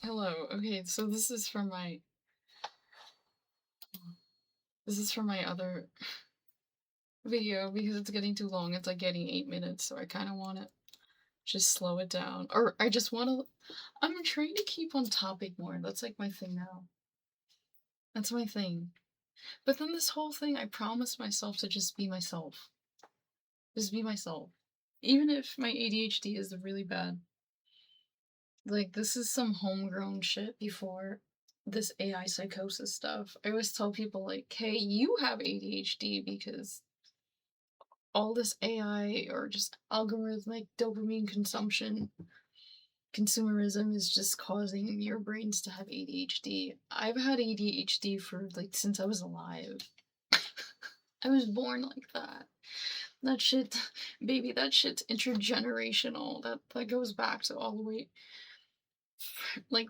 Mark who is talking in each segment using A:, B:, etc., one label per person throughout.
A: Hello. Okay, so this is for my other video because it's getting too long. It's like getting 8 minutes, so I kind of want to just slow it down. Or I just want to. I'm trying to keep on topic more. That's like my thing now. That's my thing. But then this whole thing, I promised myself to just be myself. Just be myself. Even if my ADHD is really bad. Like, this is some homegrown shit before this AI psychosis stuff. I always tell people, like, hey, you have ADHD because all this AI or just algorithmic dopamine consumerism is just causing your brains to have ADHD. I've had ADHD for like since I was alive. I was born like that. That shit, baby, that shit's intergenerational. That goes back to all the way like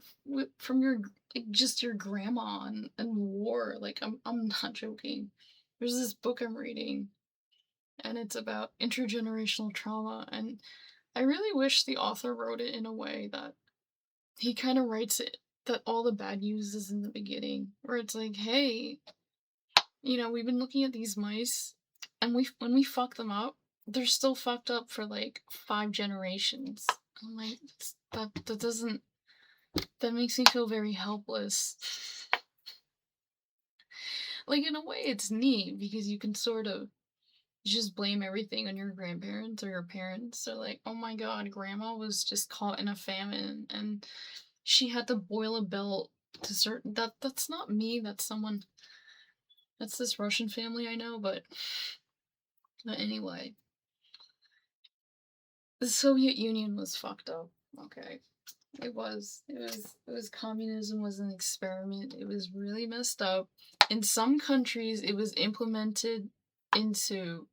A: from your like just your grandma and war. Like I'm not joking. There's this book I'm reading and it's about intergenerational trauma, and I really wish the author wrote it in a way that he kind of writes it that all the bad news is in the beginning, where it's like, hey, we've been looking at these mice, and when we fuck them up, they're still fucked up for like 5 generations. I'm like, that doesn't that makes me feel very helpless. Like, in a way, it's neat because you can sort of just blame everything on your grandparents or your parents. They're like, oh my god, grandma was just caught in a famine and she had to boil a belt to certain that's not me, that's this Russian family I know, but anyway. The Soviet Union was fucked up. Okay. It was communism was an experiment. It was really messed up. In some countries it was implemented into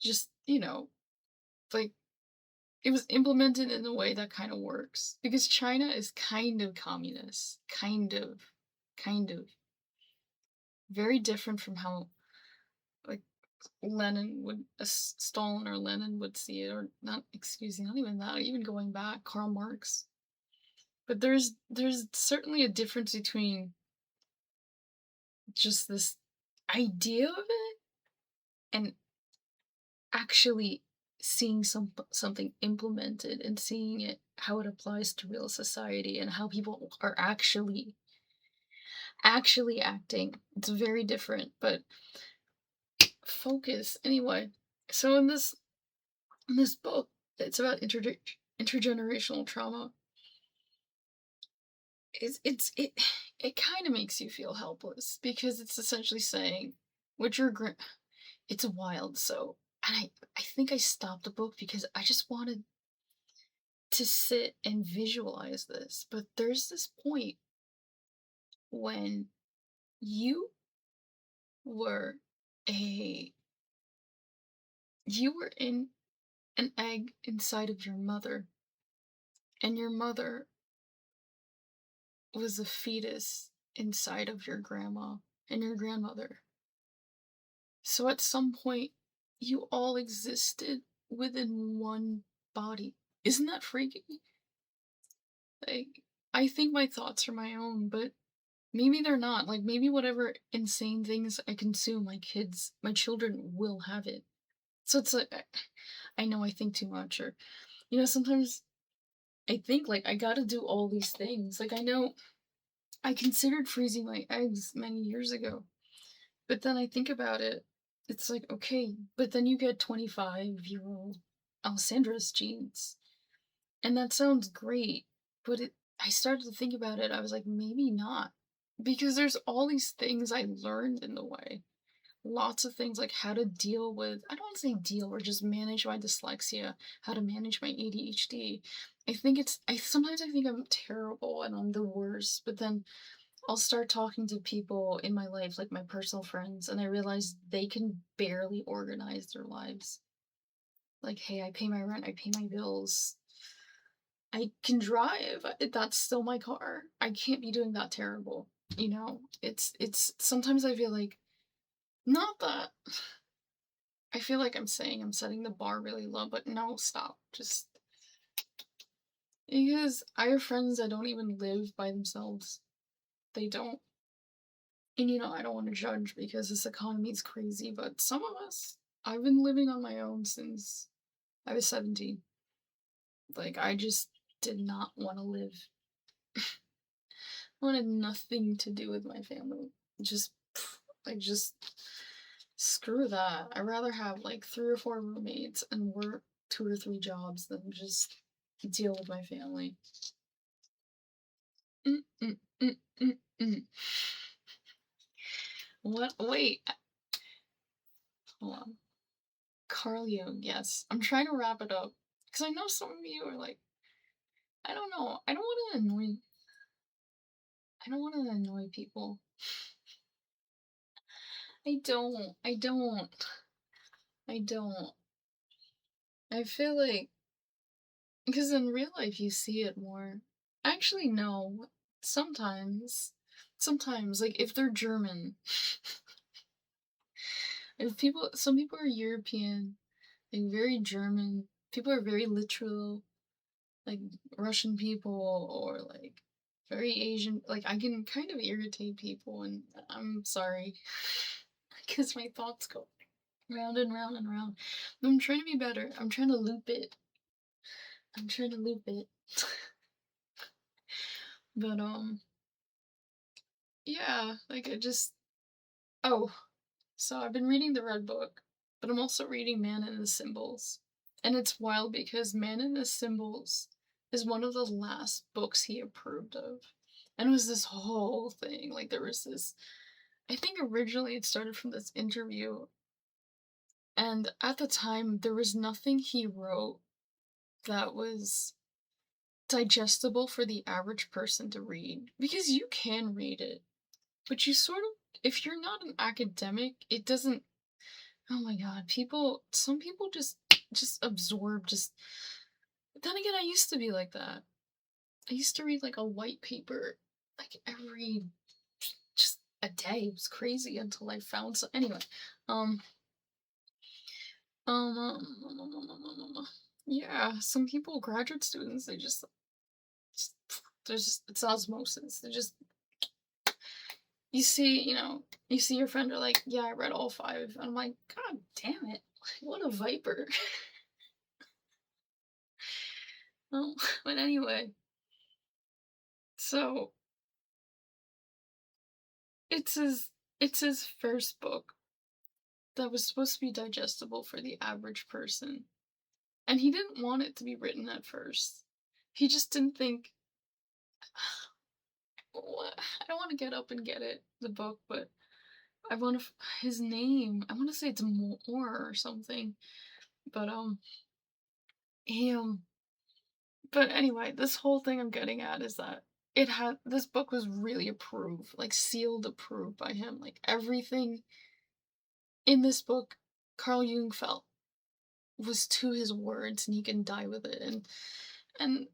A: just, like it was implemented in a way that kind of works because China is kind of communist, kind of very different from how like Stalin or Lenin would see it, or not. Excuse me, not even that. Even going back, Karl Marx. But there's certainly a difference between just this idea of it and actually seeing something implemented and seeing it how it applies to real society and how people are actually acting. It's very different, but focus anyway. So in this book, it's about intergenerational trauma. It it kind of makes you feel helpless because it's essentially saying what your it's wild. So, and I think I stopped the book because I just wanted to sit and visualize this. But there's this point when you were a you were in an egg inside of your mother, and your mother was a fetus inside of your grandma and your grandmother. So at some point, you all existed within one body. Isn't that freaky? Like, I think my thoughts are my own, but maybe they're not. Like, maybe whatever insane things I consume, my children will have it. So it's like, I know I think too much, or, sometimes I think, like, I gotta do all these things. Like, I know I considered freezing my eggs many years ago, but then I think about it, it's like, okay, but then you get 25-year-old Alessandra's genes. And that sounds great, but I started to think about it. I was like, maybe not. Because there's all these things I learned in the way. Lots of things like how to deal with, I don't want to say deal or just manage my dyslexia, how to manage my ADHD. Sometimes I think I'm terrible and I'm the worst, but then I'll start talking to people in my life, like my personal friends, and I realize they can barely organize their lives. Like, hey, I pay my rent, I pay my bills. I can drive. That's still my car. I can't be doing that terrible. It's sometimes I feel like not that I feel like I'm saying I'm setting the bar really low, but no, stop. Just Because I have friends that don't even live by themselves. They don't. And I don't want to judge because this economy is crazy, but some of us, I've been living on my own since I was 17. Like, I just did not want to live. I wanted nothing to do with my family. Just, just screw that. I'd rather have like 3 or 4 roommates and work 2 or 3 jobs than just deal with my family. Mm, mm, mm, mm, mm. What? Wait. Hold on. Carl Jung, yes. I'm trying to wrap it up. Because I know some of you are like, I don't know. I don't want to annoy people. I don't. I feel like, because in real life you see it more. Actually, no. Sometimes. Sometimes, like, if they're German, some people are European, like, very German. People are very literal, like Russian people, or like very Asian. Like, I can kind of irritate people, and I'm sorry, because my thoughts go round and round and round. I'm trying to be better. I'm trying to loop it. I'm trying to loop it. But yeah, like I just oh, so I've been reading the Red Book, but I'm also reading Man and the Symbols. And it's wild because Man and the Symbols is one of the last books he approved of. And it was this whole thing. Like, there was this, I think originally it started from this interview. And at the time, there was nothing he wrote that was digestible for the average person to read. Because you can read it, but you sort of, if you're not an academic, it doesn't. Oh my god, some people just absorb, just. Then again, I used to be like that. I used to read like a white paper like every just a day. It was crazy until I found some. Anyway, um, um, um, yeah, some people, graduate students, just there's just it's osmosis. They just you see your friend are like, yeah, I read all 5. And I'm like, God damn it, what a viper. But anyway, so it's his it's his first book that was supposed to be digestible for the average person. And he didn't want it to be written at first. He just didn't think, I don't want to get up and get it, the book, but I want to, his name, I want to say it's Moore or something. But, he, but anyway, this whole thing I'm getting at is that this book was really approved, like sealed approved by him. Like, everything in this book, Carl Jung felt was to his words, and he can die with it. And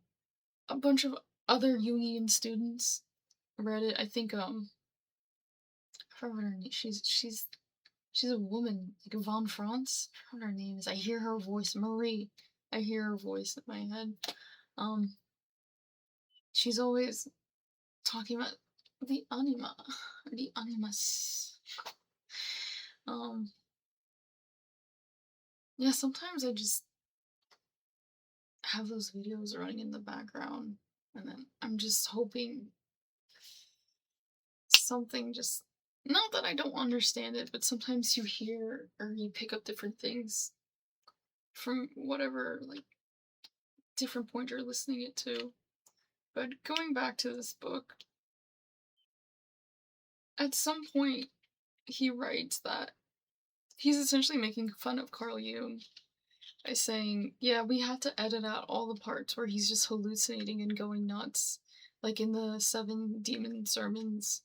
A: a bunch of other Jungian students read it. I think I forgot what her name. She's a woman, like Von France. I forgot what her name is. I hear her voice, Marie. I hear her voice in my head. Um, she's always talking about the anima, or the animus. Um, yeah. Sometimes I just have those videos running in the background, and then I'm just hoping something just, not that I don't understand it, but sometimes you hear or you pick up different things from whatever, like, different point you're listening it to. But going back to this book, at some point he writes that he's essentially making fun of Carl Jung by saying, yeah, we have to edit out all the parts where he's just hallucinating and going nuts, like in the 7 demon sermons.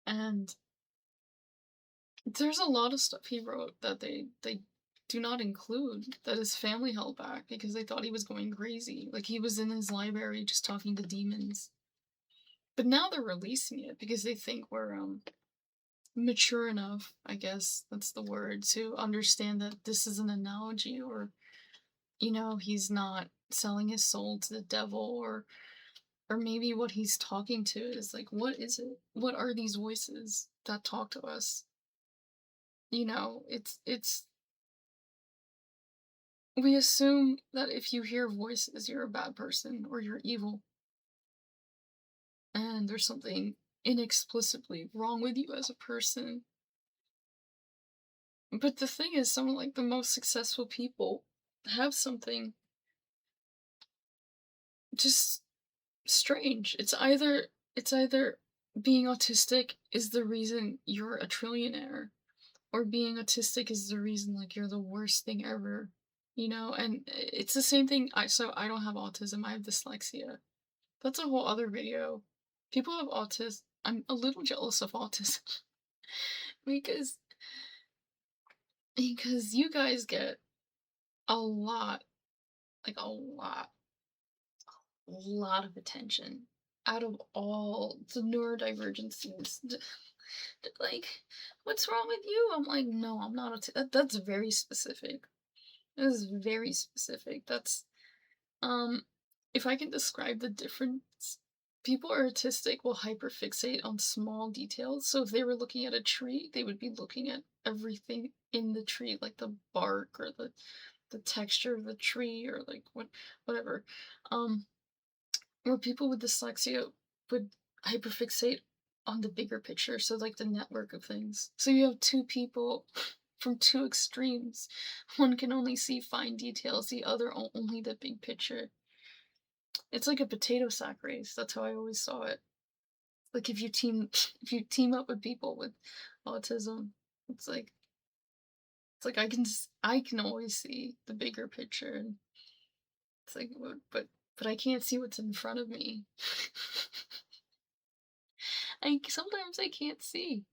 A: And there's a lot of stuff he wrote that they do not include, that his family held back because they thought he was going crazy. Like, he was in his library just talking to demons. But now they're releasing it because they think we're mature enough, I guess that's the word, to understand that this is an analogy, or he's not selling his soul to the devil, or maybe what he's talking to is like, what is it? What are these voices that talk to us? It's we assume that if you hear voices, you're a bad person or you're evil, and there's something inexplicably wrong with you as a person. But the thing is, some of like the most successful people have something just strange. It's either being autistic is the reason you're a trillionaire, or being autistic is the reason like you're the worst thing ever. And it's the same thing. I don't have autism, I have dyslexia. That's a whole other video. People have autism. I'm a little jealous of autism because you guys get a lot, like a lot of attention out of all the neurodivergencies. Like, what's wrong with you? I'm like, no, I'm not. That's very specific. That is very specific. Um, if I can describe the difference, people who are autistic will hyperfixate on small details. So if they were looking at a tree, they would be looking at everything in the tree, like the bark or the texture of the tree, or like whatever. Um, where people with dyslexia would hyperfixate on the bigger picture, so like the network of things. So you have two people from two extremes. One can only see fine details, the other only the big picture. It's like a potato sack race. That's how I always saw it. Like if you team up with people with autism, it's like I can always see the bigger picture, and it's like, but I can't see what's in front of me. Sometimes I can't see.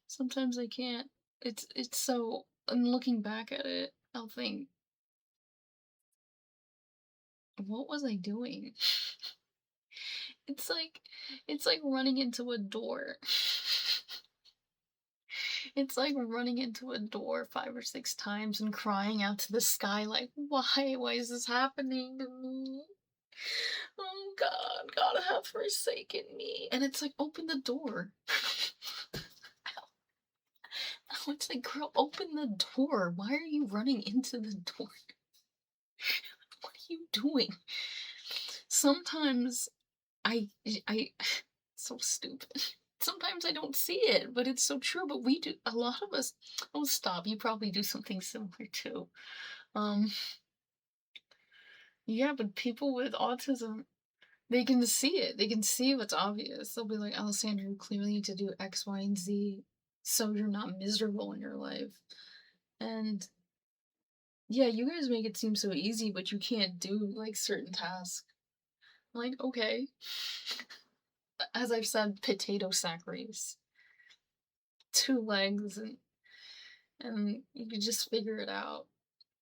A: Sometimes I can't. It's so. And looking back at it, I'll think, what was I doing? It's like running into a door. It's like running into a door 5 or 6 times and crying out to the sky like, why? Why is this happening to me? Oh God, God have forsaken me. And it's like, open the door. It's like, girl, open the door. Why are you running into the door? What are you doing? Sometimes I so stupid. Sometimes I don't see it, but it's so true. But we do, a lot of us. Oh, stop! You probably do something similar too. Um, yeah, but people with autism, they can see it. They can see what's obvious. They'll be like, Alessandra, you clearly need to do X, Y, and Z, so you're not miserable in your life. And yeah, you guys make it seem so easy, but you can't do like certain tasks. Like, okay, as I've said, potato sack race, 2 legs, and you could just figure it out.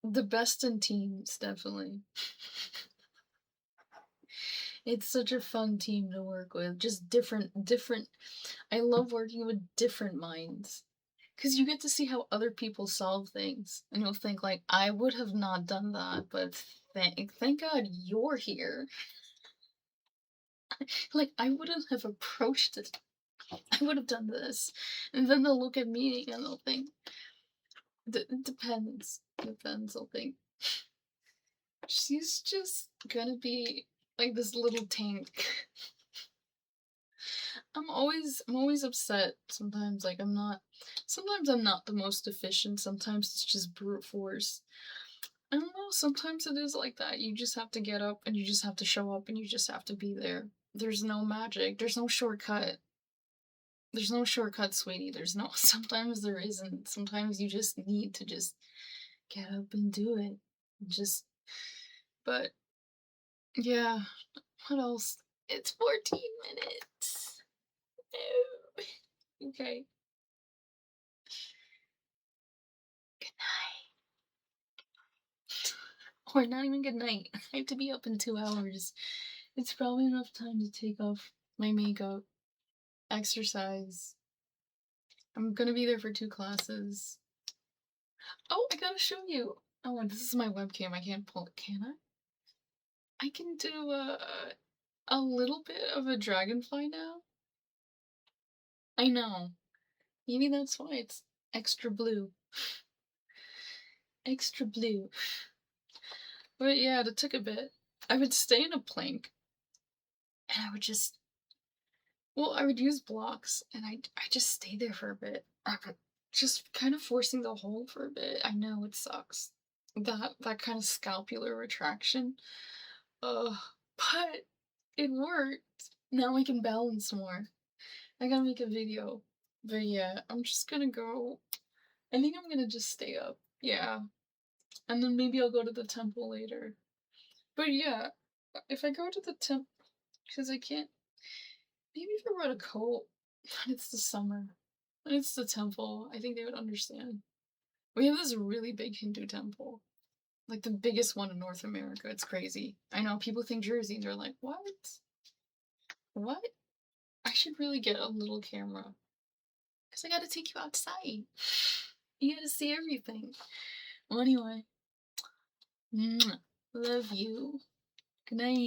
A: The best in teams, definitely. It's such a fun team to work with. Just different. I love working with different minds. Because you get to see how other people solve things. And you'll think, like, I would have not done that, but thank God you're here. Like, I wouldn't have approached it. I would have done this. And then they'll look at me and they'll think, it depends. Depends, I'll think. She's just gonna be like this little tank. I'm always upset sometimes. Like, sometimes I'm not the most efficient. Sometimes it's just brute force. I don't know. Sometimes it is like that. You just have to get up and you just have to show up and you just have to be there. There's no magic. There's no shortcut. There's no shortcut, sweetie. There's no. Sometimes there isn't. Sometimes you just need to just get up and do it. Just. But yeah. What else? It's 14 minutes. No. Okay. Good night. Or not even good night. I have to be up in 2 hours. It's probably enough time to take off my makeup, exercise. I'm gonna be there for 2 classes. Oh, I gotta show you. Oh, this is my webcam. I can't pull it, can I? I can do a little bit of a dragonfly now. I know. Maybe that's why it's extra blue. Extra blue. But yeah, it took a bit. I would stay in a plank and I would just, well, I would use blocks and I just stay there for a bit. I would just kind of forcing the hole for a bit. I know it sucks. That kind of scapular retraction. Ugh. But it worked. Now I can balance more. I gotta make a video. But yeah, I'm just gonna go. I think I'm gonna just stay up. Yeah. And then maybe I'll go to the temple later. But yeah, if I go to the temple, because I can't, maybe if I brought a coat, and it's the summer, and it's the temple, I think they would understand. We have this really big Hindu temple, like the biggest one in North America. It's crazy. I know people think Jersey, and they're like, what? What? I should really get a little camera, because I gotta take you outside. You gotta see everything. Well, anyway, mwah, love you. Good night.